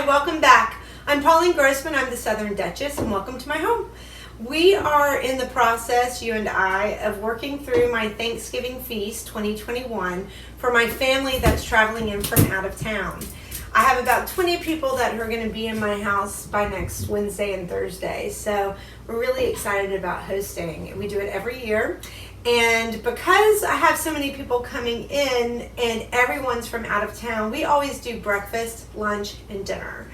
Hi, welcome back. I'm Pauline Grossman, I'm the Southern Duchess, and welcome to my home. We are in the process, you and I, of working through my Thanksgiving feast 2021 for my family that's traveling in from out of town. I have about 20 people that are going to be in my house by next Wednesday and Thursday, so we're really excited about hosting. We do it every year, and because I have so many people coming in and everyone's from out of town, we always do breakfast, lunch, and dinner.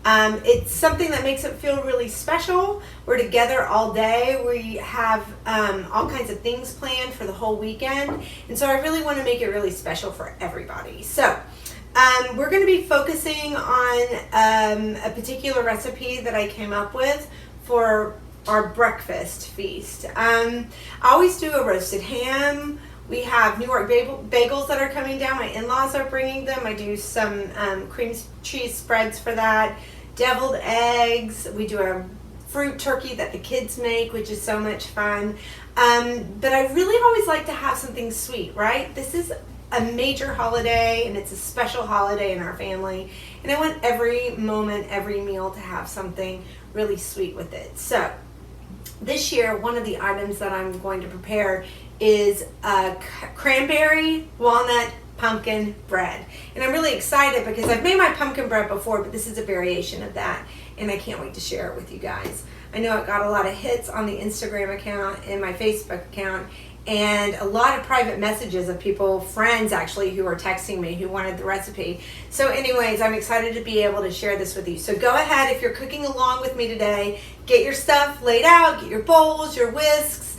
It's something that makes it feel really special. We're together all day. We have all kinds of things planned for the whole weekend, and so I really want to make it really special for everybody. So we're going to be focusing on a particular recipe that I came up with for our breakfast feast. I always do a roasted ham. We have New York bagels that are coming down. My in-laws are bringing them. I do some cream cheese spreads for that. Deviled eggs. We do a fruit turkey that the kids make, which is so much fun. But I really always like to have something sweet, right? This is a major holiday, and it's a special holiday in our family. And I want every moment, every meal to have something really sweet with it. So this year, one of the items that I'm going to prepare is a cranberry walnut pumpkin bread. And I'm really excited because I've made my pumpkin bread before, but this is a variation of that, and I can't wait to share it with you guys. I know it got a lot of hits on the Instagram account and my Facebook account, and a lot of private messages of people, friends actually, who are texting me who wanted the recipe. So anyways, I'm excited to be able to share this with you. So go ahead, if you're cooking along with me today, get your stuff laid out, get your bowls, your whisks,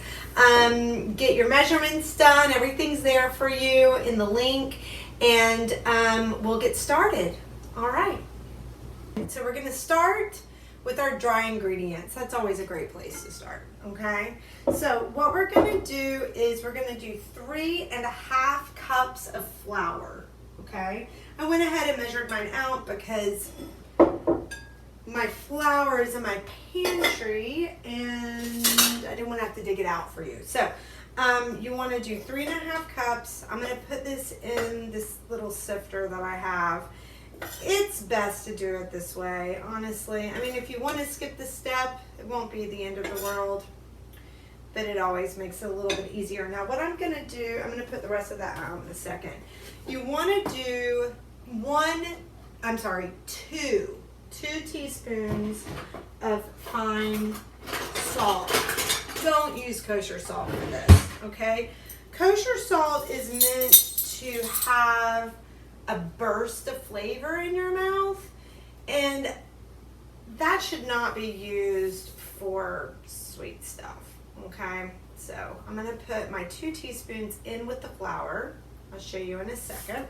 get your measurements done. Everything's there for you in the link, and we'll get started. All right. So we're going to start with our dry ingredients. That's always a great place to start, okay? So what we're going to do is we're going to do 3.5 cups of flour, okay? I went ahead and measured mine out because my flour is in my pantry and I didn't want to have to dig it out for you. So you want to do 3.5 cups. I'm going to put this in this little sifter that I have. It's best to do it this way, honestly. I mean, if you want to skip this step, it won't be the end of the world, but it always makes it a little bit easier. Now, what I'm going to do, I'm going to put the rest of that out in a second. You want to do two teaspoons of fine salt. Don't use kosher salt for this, okay? Kosher salt is meant to have a burst of flavor in your mouth, and that should not be used for sweet stuff, okay? So I'm going to put my 2 teaspoons in with the flour. I'll show you in a second.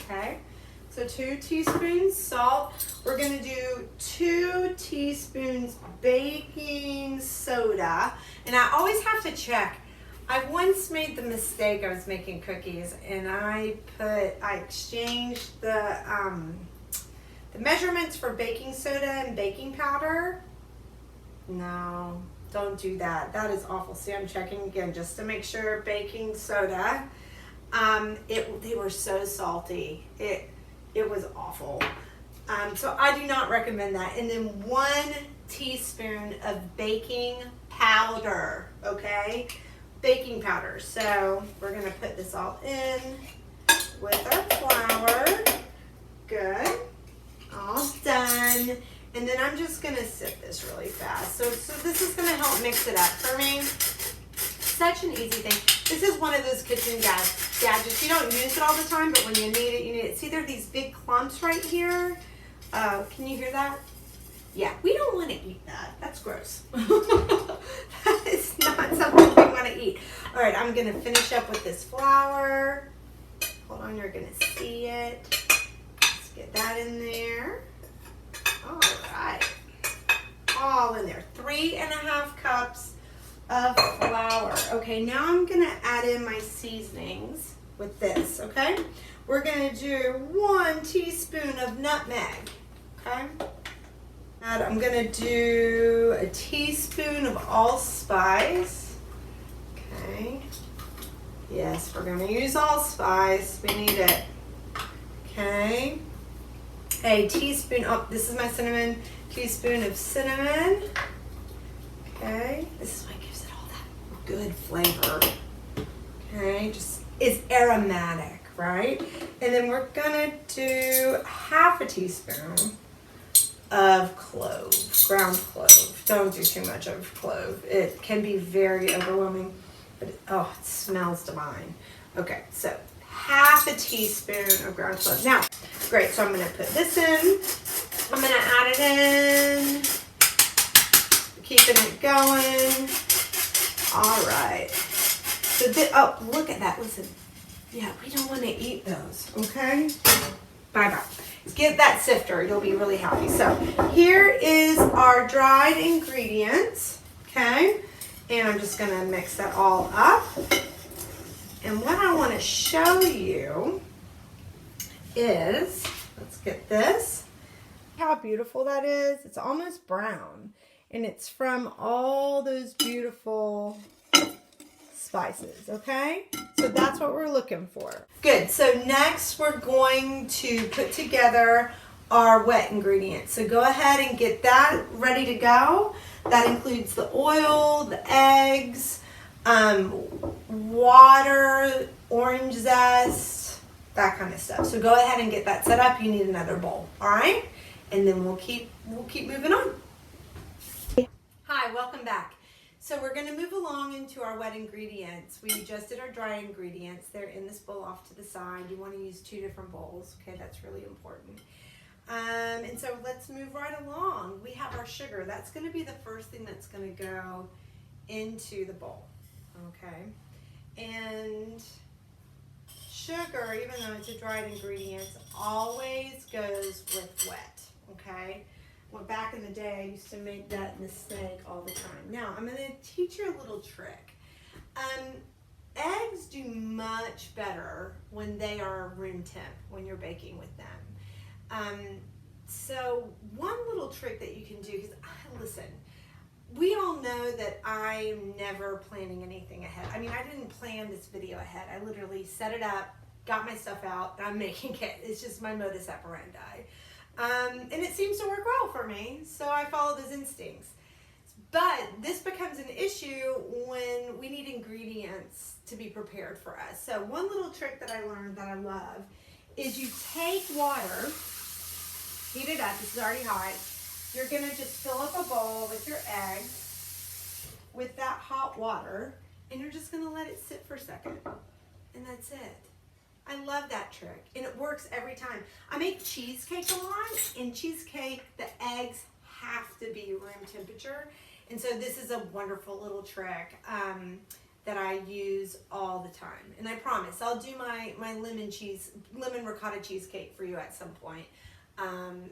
Okay, so 2 teaspoons salt. We're going to do 2 teaspoons baking soda, and I always have to check. I once made the mistake. I was making cookies, and I exchanged the measurements for baking soda and baking powder. No, don't do that. That is awful. See, I'm checking again just to make sure. Baking soda, they were so salty. It was awful. So I do not recommend that. And then 1 teaspoon of baking powder, okay? Baking powder. So we're going to put this all in with our flour. Good. All done. And then I'm just going to sip this really fast. So this is going to help mix it up for me. Such an easy thing. This is one of those kitchen gadgets. You don't use it all the time, but when you need it, you need it. See, there are these big clumps right here. Can you hear that? Yeah, we don't want to eat that. That's gross. That is not something we want to eat. All right, I'm going to finish up with this flour. Hold on, you're going to see it. Let's get that in there. All right. All in there. 3.5 cups of flour. Okay, now I'm going to add in my seasonings with this, okay? We're going to do 1 teaspoon of nutmeg, okay? And I'm going to do a teaspoon of allspice. Okay. Yes, we're going to use allspice. We need it. Okay. a teaspoon, oh, this is my cinnamon, teaspoon of cinnamon. Okay, this is what gives it all that good flavor. Okay, just it's aromatic, right? And then we're gonna do half a teaspoon of clove, ground clove. Don't do too much of clove. It can be very overwhelming, but oh, it smells divine. Okay, so half a teaspoon of ground clove. Now, great, so I'm gonna put this in. I'm gonna add it in. Keeping it going. All right. So oh, look at that. Listen. Yeah, we don't want to eat those, okay? Bye-bye. Let's get that sifter. You'll be really happy. So here is our dried ingredients, okay? And I'm just going to mix that all up. And what I want to show you is, let's get this. How beautiful that is. It's almost brown. And it's from all those beautiful spices, okay? So that's what we're looking for. Good, so next we're going to put together our wet ingredients. So go ahead and get that ready to go. That includes the oil, the eggs, water, orange zest, that kind of stuff. So go ahead and get that set up. You need another bowl, all right? And then we'll keep moving on. Hi, welcome back. So we're going to move along into our wet ingredients. We just did our dry ingredients. They're in this bowl off to the side. You want to use 2 different bowls. Okay, that's really important. And so let's move right along. We have our sugar. That's going to be the first thing that's going to go into the bowl. Okay, and sugar, even though it's a dried ingredient, always goes with wet. Okay. Well, back in the day, I used to make that mistake all the time. Now, I'm going to teach you a little trick. Eggs do much better when they are room temp, when you're baking with them. So one little trick that you can do, because listen, we all know that I'm never planning anything ahead. I mean, I didn't plan this video ahead. I literally set it up, got my stuff out, and I'm making it. It's just my modus operandi. And it seems to work well for me, so I follow those instincts. But this becomes an issue when we need ingredients to be prepared for us. So one little trick that I learned that I love is you take water, heat it up, this is already hot. You're going to just fill up a bowl with your eggs with that hot water, and you're just going to let it sit for a second. And that's it. I love that trick, and it works every time. I make cheesecake a lot. In cheesecake, the eggs have to be room temperature, and so this is a wonderful little trick that I use all the time. And I promise I'll do my lemon ricotta cheesecake for you at some point,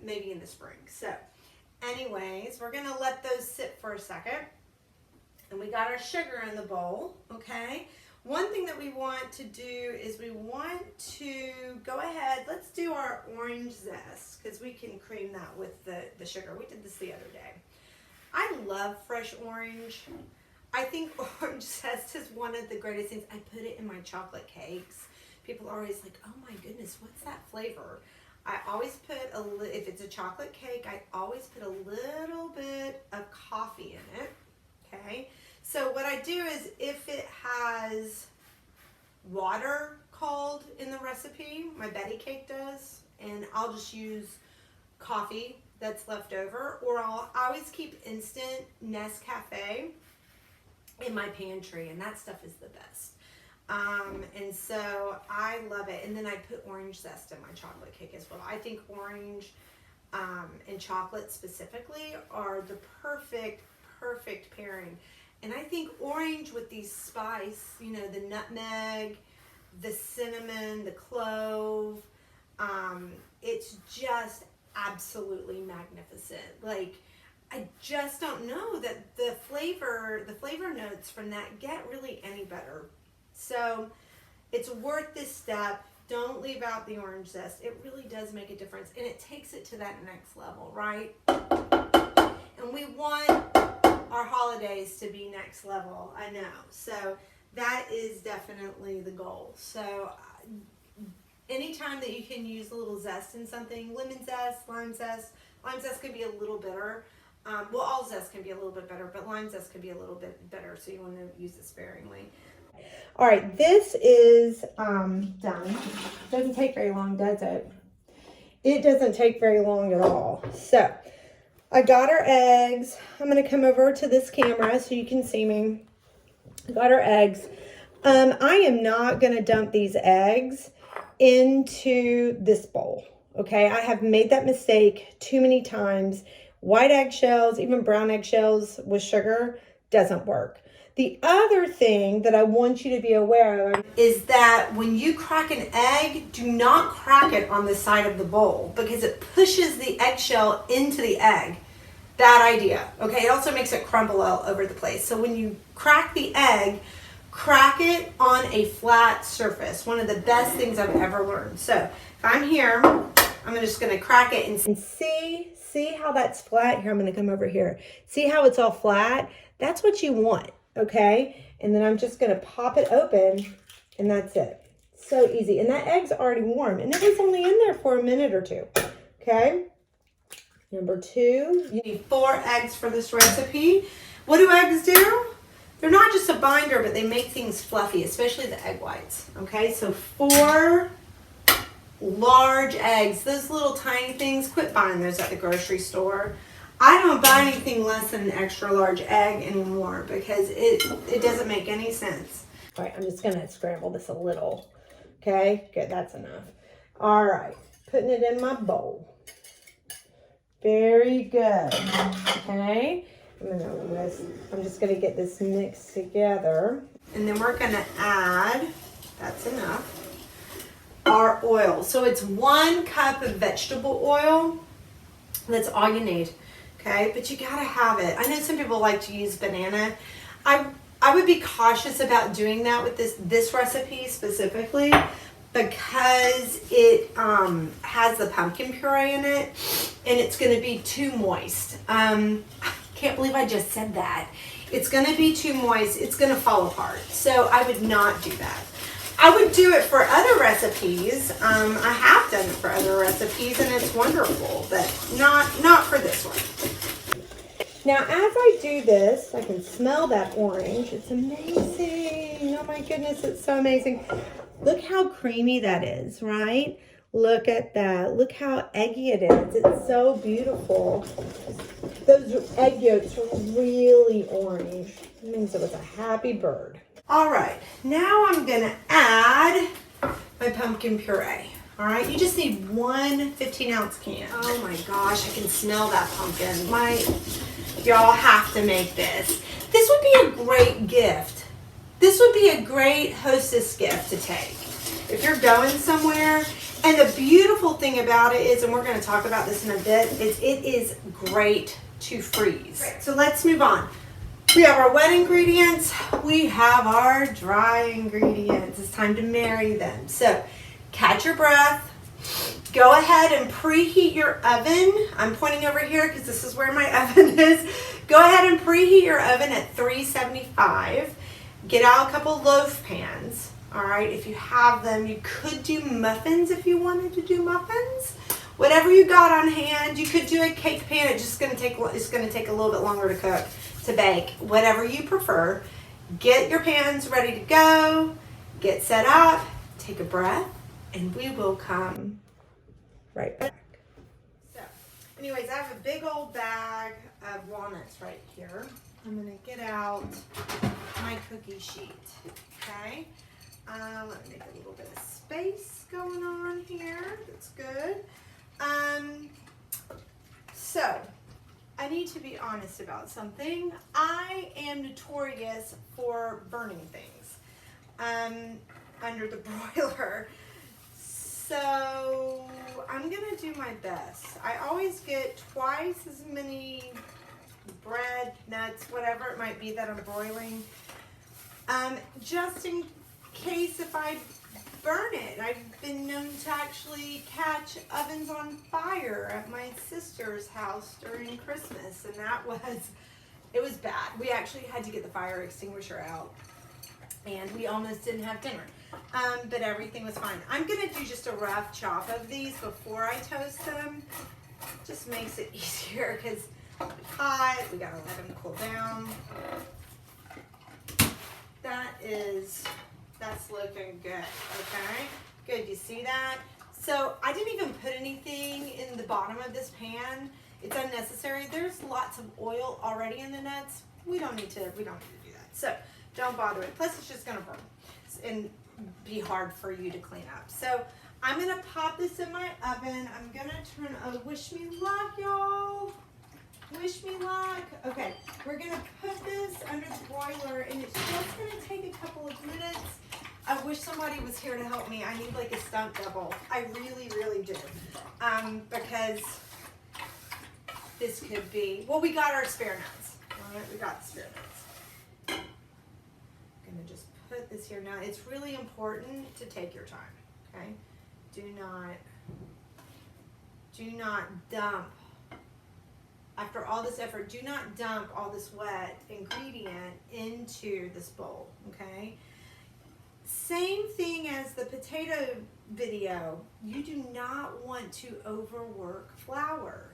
maybe in the spring. So anyways, we're gonna let those sit for a second, and we got our sugar in the bowl. Okay. One thing that we want to do is we want to go ahead, let's do our orange zest, because we can cream that with the sugar. We did this the other day. I love fresh orange. I think orange zest is one of the greatest things. I put it in my chocolate cakes. People are always like, oh my goodness, what's that flavor? I always put, if it's a chocolate cake, I always put a little bit of coffee in it, okay? So what I do is if it has water called in the recipe, my Betty cake does, and I'll just use coffee that's left over, or I always keep instant Nescafe in my pantry, and that stuff is the best. And so I love it. And then I put orange zest in my chocolate cake as well. I think orange and chocolate specifically are the perfect pairing. And I think orange with these spice, you know, the nutmeg, the cinnamon, the clove, it's just absolutely magnificent. Like, I just don't know that the flavor notes from that get really any better. So it's worth this step. Don't leave out the orange zest. It really does make a difference, and it takes it to that next level, right? And we want our holidays to be next level, I know. So that is definitely the goal. So anytime that you can use a little zest in something, lemon zest, lime zest can be a little bitter. Well, all zest can be a little bit better, but lime zest can be a little bit better, so you want to use it sparingly. All right, this is done. Doesn't take very long, does it? It doesn't take very long at all. So I got our eggs. I'm going to come over to this camera so you can see me. I got our eggs. I am not going to dump these eggs into this bowl. Okay, I have made that mistake too many times. White eggshells, even brown eggshells with sugar, doesn't work. The other thing that I want you to be aware of is that when you crack an egg, do not crack it on the side of the bowl because it pushes the eggshell into the egg. Bad idea. Okay, it also makes it crumble all over the place. So when you crack the egg, crack it on a flat surface. One of the best things I've ever learned. So if I'm here, I'm just going to crack it and see how that's flat. Here, I'm going to come over here. See how it's all flat? That's what you want, okay? And then I'm just going to pop it open, and that's it. So easy. And that egg's already warm, and it was only in there for a minute or two, okay? Number 2, you need 4 eggs for this recipe. What do eggs do? They're not just a binder, but they make things fluffy, especially the egg whites, okay? So 4 large eggs, those little tiny things, quit buying those at the grocery store. I don't buy anything less than an extra large egg anymore because it doesn't make any sense. All right, I'm just gonna scramble this a little. Okay, good, that's enough. All right, putting it in my bowl. Very good, okay. I'm just gonna get this mixed together. And then we're gonna add, that's enough, our oil. So it's 1 cup of vegetable oil. That's all you need, okay? But you gotta have it. I know some people like to use banana. I would be cautious about doing that with this recipe specifically because it has the pumpkin puree in it and it's gonna be too moist. I can't believe I just said that. It's gonna be too moist. It's gonna fall apart. So I would not do that. I would do it for other recipes. I have done it for other recipes and it's wonderful, but not for this one. Now, as I do this, I can smell that orange. It's amazing. Oh my goodness, it's so amazing. Look how creamy that is, right? Look at that. Look how eggy it is. It's so beautiful. Those egg yolks are really orange. It means it was a happy bird. All right, now I'm gonna add my pumpkin puree. All right, you just need 1 15-ounce can. Oh my gosh, I can smell that pumpkin. Y'all have to make this. This would be a great gift. This would be a great hostess gift to take if you're going somewhere. And the beautiful thing about it is, and we're gonna talk about this in a bit, is it is great to freeze. So let's move on. We have our wet ingredients. We have our dry ingredients. It's time to marry them. So catch your breath. Go ahead and preheat your oven. I'm pointing over here because this is where my oven is. Go ahead and preheat your oven at 375. Get out a couple loaf pans. All right, if you have them, you could do muffins if you wanted to do muffins. Whatever you got on hand, you could do a cake pan. It's just going to take a little bit longer to cook, to bake. Whatever you prefer. Get your pans ready to go. Get set up. Take a breath, and we will come right back. So, anyways, I have a big old bag of walnuts right here. I'm going to get out my cookie sheet. Okay. Let me make a little bit of space going on here. That's good. So, I need to be honest about something. I am notorious for burning things under the broiler. So, I'm going to do my best. I always get twice as many bread, nuts, whatever it might be that I'm broiling. Just in case if I burn it. I've been known to actually catch ovens on fire at my sister's house during Christmas, and it was bad. We actually had to get the fire extinguisher out. and we almost didn't have dinner. But everything was fine. I'm gonna do just a rough chop of these before I toast them. Just makes it easier because it's hot. We gotta let them cool down. That's looking good, okay? Good, you see that? So I didn't even put anything in the bottom of this pan. It's unnecessary. There's lots of oil already in the nuts. We don't need to do that. So don't bother it. Plus it's just gonna burn and be hard for you to clean up. So I'm gonna pop this in my oven. I'm gonna turn, wish me luck, y'all. Wish me luck. Okay, we're gonna put this under the broiler and it's just gonna take a couple of minutes. I wish somebody was here to help me. I need like a stunt double. I really, really do. Because this could be, well, we got our spare nuts. All right, we got the spare nuts. I'm gonna just put this here now. It's really important to take your time, okay? Do not dump. After all this effort, do not dump all this wet ingredient into this bowl, okay? Same thing as the potato video. You do not want to overwork flour.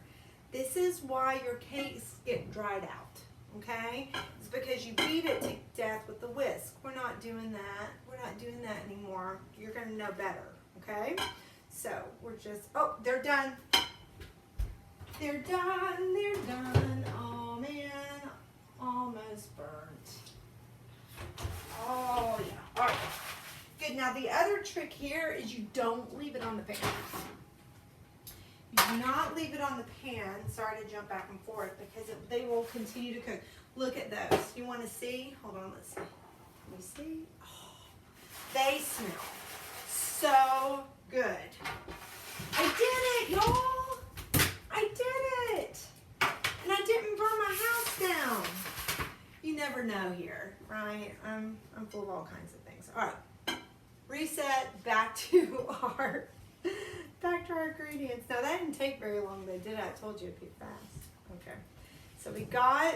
This is why your cakes get dried out, okay? It's because you beat it to death with the whisk. We're not doing that. We're not doing that anymore. You're gonna know better, okay? So we're just, oh, they're done. They're done, they're done. Oh man, almost burnt. Oh yeah, all right. Good, now the other trick here is you don't leave it on the pan. You do not leave it on the pan. Sorry to jump back and forth because they will continue to cook. Look at those. You want to see? Hold on, let's see. Let me see. Oh, they smell so good. I did it, y'all. I did it. And I didn't burn my house down. You never know here, right? I'm full of all kinds of things. All right. Reset back to our ingredients. Now that didn't take very long, though, did it? I told you it'd be fast. Okay. So we got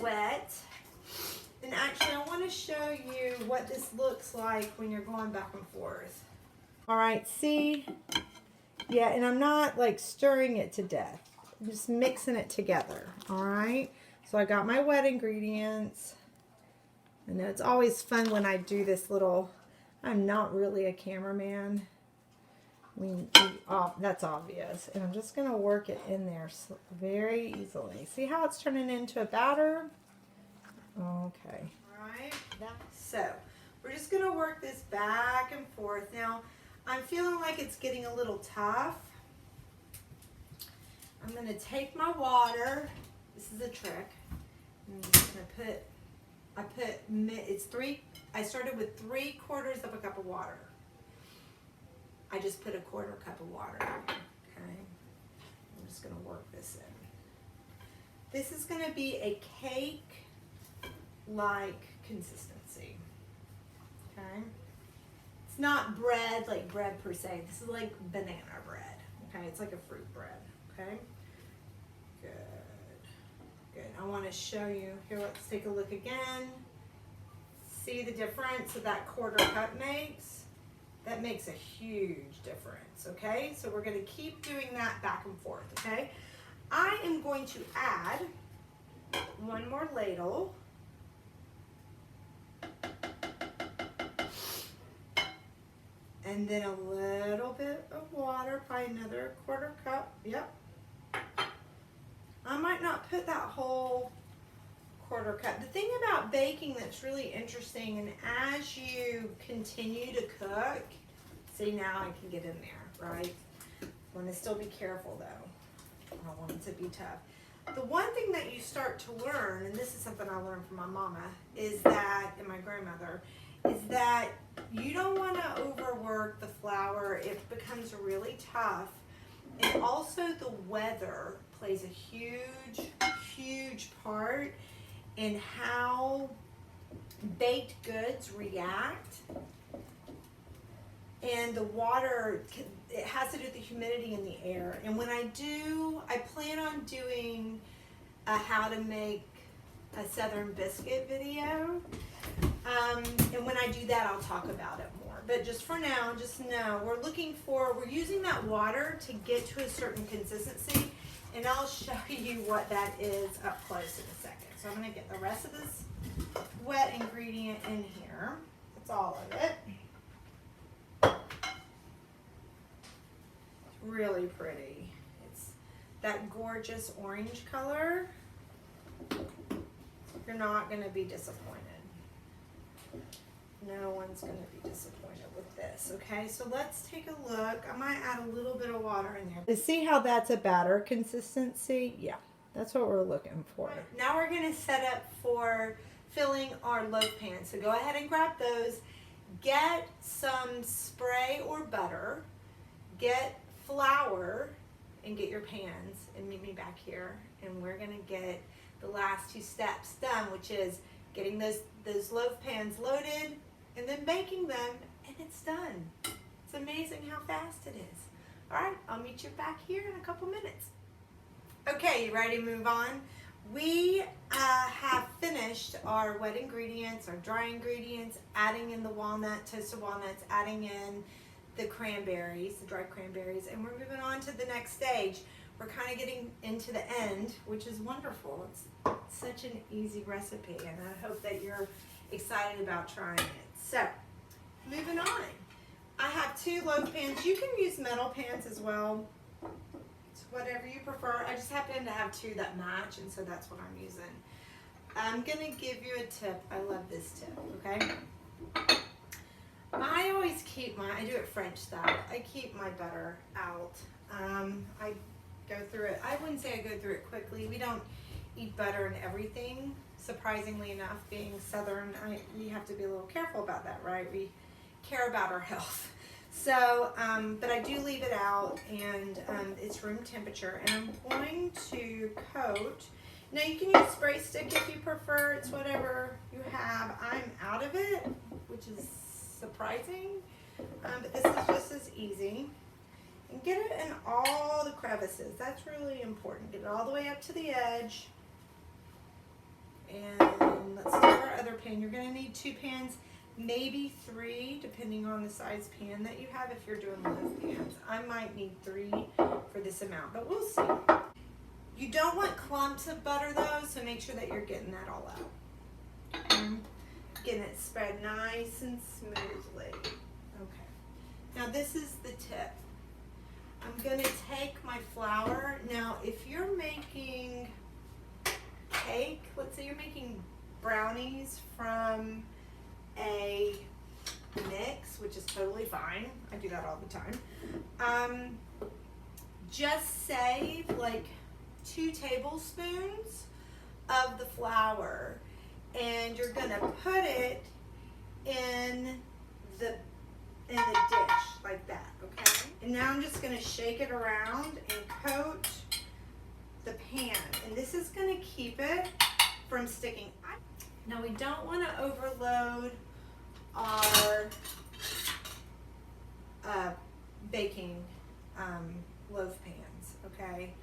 wet. And actually, I want to show you what this looks like when you're going back and forth. All right, see? Yeah, and I'm not like stirring it to death. I'm just mixing it together, all right? So I got my wet ingredients. I know it's always fun when I do this little, I'm not really a cameraman. That's obvious. And I'm just going to work it in there very easily. See how it's turning into a batter? Okay. All right. So we're just going to work this back and forth. Now, I'm feeling like it's getting a little tough. I'm going to take my water. This is a trick. I'm just going to I started with 3/4 of a cup of water. I just put 1/4 cup of water. Okay. I'm just going to work this in. This is going to be a cake-like consistency. Okay. It's not bread, like bread per se. This is like banana bread. Okay. It's like a fruit bread. Okay. Good. Good. I want to show you. Here, let's take a look again. See the difference that 1/4 cup makes? That makes a huge difference, okay? So we're going to keep doing that back and forth, okay? I am going to add one more ladle. And then a little bit of water, probably another 1/4 cup. Yep. I might not put that whole 1/4 cup. The thing about baking that's really interesting, and as you continue to cook, see now I can get in there, right? I want to still be careful though. I don't want it to be tough. The one thing that you start to learn, and this is something I learned from my mama, is that, and my grandmother, is that you don't want to overwork the flour. It becomes really tough. And also the weather plays a huge, huge part in how baked goods react. And the water, it has to do with the humidity in the air. And when I plan on doing a how to make a Southern biscuit video. And when I do that, I'll talk about it more. But just for now, just know we're using that water to get to a certain consistency, and I'll show you what that is up close in a second. So I'm going to get the rest of this wet ingredient in here. That's all of it. It's really pretty. It's that gorgeous orange color. You're not going to be disappointed. No one's going to be disappointed with this. Okay, so let's take a look. I might add a little bit of water in there. To see how that's a batter consistency? Yeah, that's what we're looking for. Right, now we're going to set up for filling our loaf pan. So go ahead and grab those. Get some spray or butter. Get flour and get your pans and meet me back here. And we're going to get the last two steps done, which is getting those loaf pans loaded and then baking them, and it's done. It's amazing how fast it is. All right, I'll meet you back here in a couple minutes. Okay, you ready to move on? We have finished our wet ingredients, our dry ingredients, adding in the walnut, toasted walnuts, adding in the cranberries, the dried cranberries, and we're moving on to the next stage. We're kind of getting into the end, which is wonderful. It's such an easy recipe, and I hope that you're excited about trying it. So, moving on. I have 2 loaf pans. You can use metal pans as well. It's whatever you prefer. I just happen to have 2 that match, and so that's what I'm using. I'm going to give you a tip. I love this tip, okay? I always keep I do it French style. I keep my butter out. I go through it. I wouldn't say I go through it quickly. We don't eat butter in everything. Surprisingly enough, being Southern, we have to be a little careful about that, right? We care about our health. So, but I do leave it out, and it's room temperature. And I'm going to coat. Now you can use spray stick if you prefer. It's whatever you have. I'm out of it, which is surprising, but this is just as easy. And get it in all the crevices. That's really important. Get it all the way up to the edge. And let's do our other pan. You're going to need 2 pans, maybe 3, depending on the size pan that you have if you're doing loaf pans. I might need 3 for this amount, but we'll see. You don't want clumps of butter though, so make sure that you're getting that all out. Getting it spread nice and smoothly. Okay. Now this is the tip. I'm going to take my flour. Now if you're making cake, let's say you're making brownies from a mix, which is totally fine. I do that all the time. Just save like 2 tablespoons of the flour, and you're gonna put it in the dish like that, okay? And now I'm just gonna shake it around and coat the pan, and this is gonna keep it from sticking. Now we don't want to overload our baking loaf pans, okay?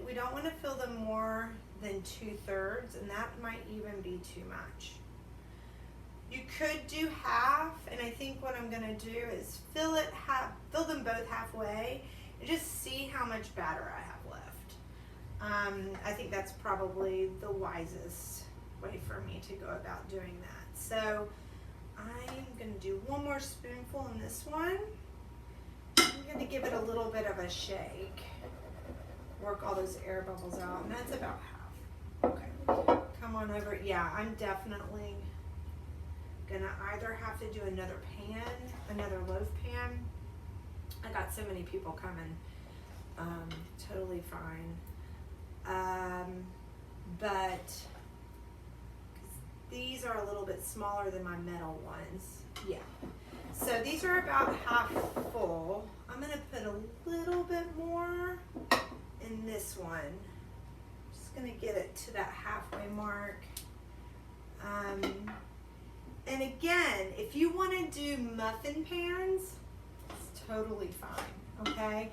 We don't want to fill them more than 2/3, and that might even be too much. You could do half, and I think what I'm going to do is fill them both halfway and just see how much batter I have left. I think that's probably the wisest way for me to go about doing that. So I'm going to do 1 more spoonful in this one. I'm going to give it a little bit of a shake. Work all those air bubbles out, and that's about half. Okay, come on over. Yeah, I'm definitely gonna either have to do another loaf pan. I got so many people coming. Totally fine. But these are a little bit smaller than my metal ones. Yeah. So these are about half full. I'm gonna put a little bit more in this one. Just gonna get it to that halfway mark. And again, if you want to do muffin pans, it's totally fine, okay?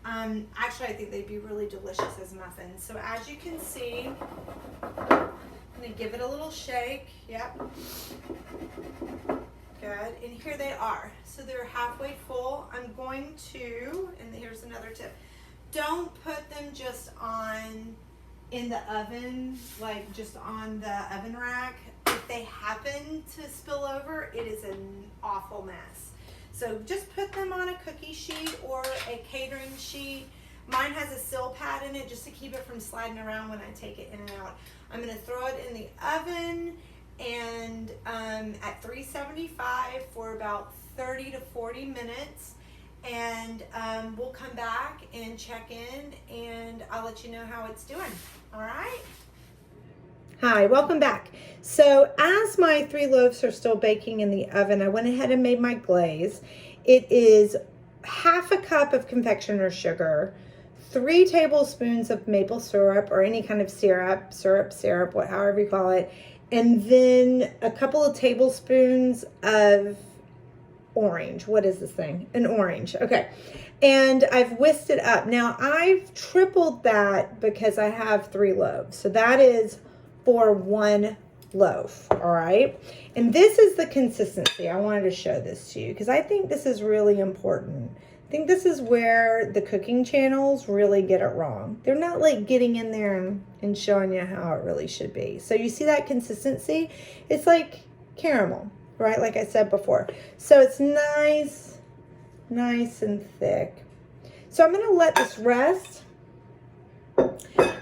Actually, I think they'd be really delicious as muffins. So as you can see, I'm gonna give it a little shake. Yep. Good. And here they are. So they're halfway full. I'm going to, and here's another tip. Don't put them just on in the oven, like just on the oven rack. If they happen to spill over, it is an awful mess. So just put them on a cookie sheet or a catering sheet. Mine has a sill pad in it just to keep it from sliding around when I take it in and out. I'm gonna throw it in the oven and at 375 for about 30 to 40 minutes. And we'll come back and check in and I'll let you know how it's doing. All right? Hi, welcome back. So as my 3 loaves are still baking in the oven, I went ahead and made my glaze. It is half a cup of confectioner sugar, 3 tablespoons of maple syrup or any kind of syrup, however you call it, and then a couple of tablespoons of orange. What is this thing? An orange. Okay. And I've whisked it up. Now I've tripled that because I have 3 loaves. So that is for 1 loaf. All right. And this is the consistency. I wanted to show this to you because I think this is really important. I think this is where the cooking channels really get it wrong. They're not like getting in there and showing you how it really should be. So you see that consistency? It's like caramel, right? Like I said before. So it's nice and thick. So I'm going to let this rest.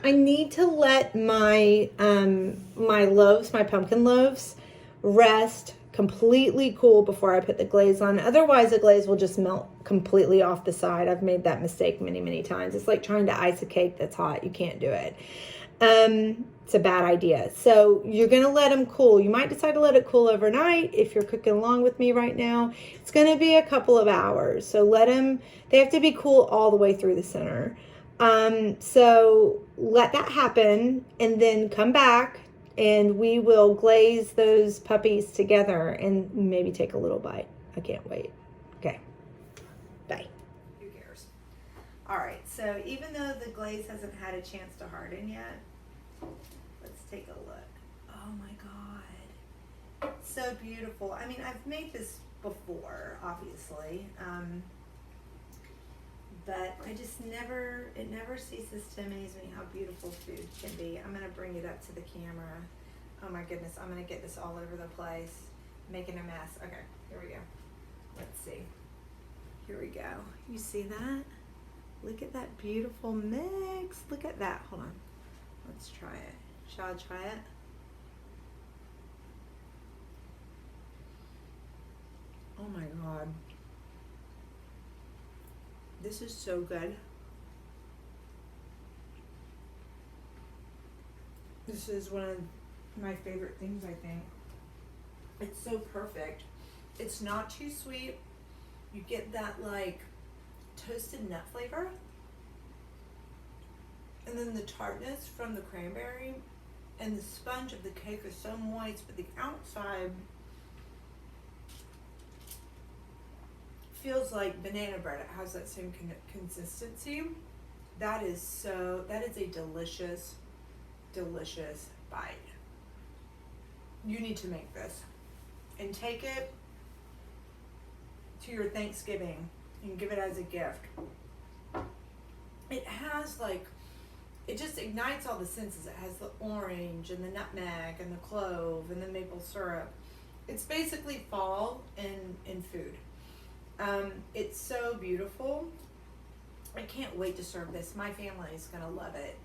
I need to let my my loaves, my pumpkin loaves, rest completely cool before I put the glaze on. Otherwise, the glaze will just melt completely off the side. I've made that mistake many times. It's like trying to ice a cake that's hot. You can't do it. It's a bad idea. So you're going to let them cool. You might decide to let it cool overnight. If you're cooking along with me right now, it's going to be a couple of hours. So let them, they have to be cool all the way through the center. So let that happen and then come back and we will glaze those puppies together and maybe take a little bite. I can't wait. Okay. Bye. Who cares? All right. So even though the glaze hasn't had a chance to harden yet, let's take a look. Oh my God. It's so beautiful. I mean, I've made this before, obviously. But I just it never ceases to amaze me how beautiful food can be. I'm going to bring it up to the camera. Oh my goodness, I'm going to get this all over the place, making a mess. Okay, here we go. Let's see. Here we go. You see that? Look at that beautiful mix. Look at that. Hold on. Let's try it. Shall I try it? Oh my God. This is so good. This is one of my favorite things, I think. It's so perfect. It's not too sweet. You get that like toasted nut flavor. And then the tartness from the cranberry. And the sponge of the cake is so moist, but the outside feels like banana bread. It has that same consistency. That is a delicious bite. You need to make this and take it to your Thanksgiving and give it as a gift. It has like, it just ignites all the senses. It has the orange and the nutmeg and the clove and the maple syrup. It's basically fall in food. It's so beautiful. I can't wait to serve this. My family is going to love it.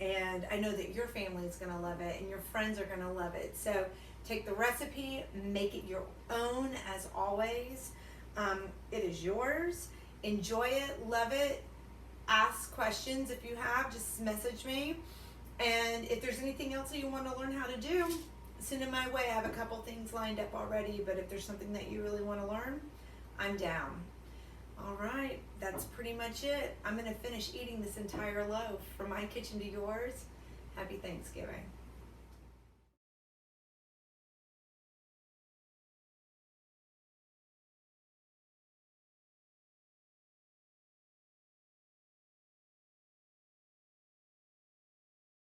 And I know that your family is going to love it and your friends are going to love it. So take the recipe, make it your own as always. It is yours. Enjoy it, love it. Ask questions if you have, just message me. And if there's anything else that you want to learn how to do, send it my way. I have a couple things lined up already, but if there's something that you really want to learn, I'm down. All right, that's pretty much it. I'm going to finish eating this entire loaf from my kitchen to yours. Happy Thanksgiving.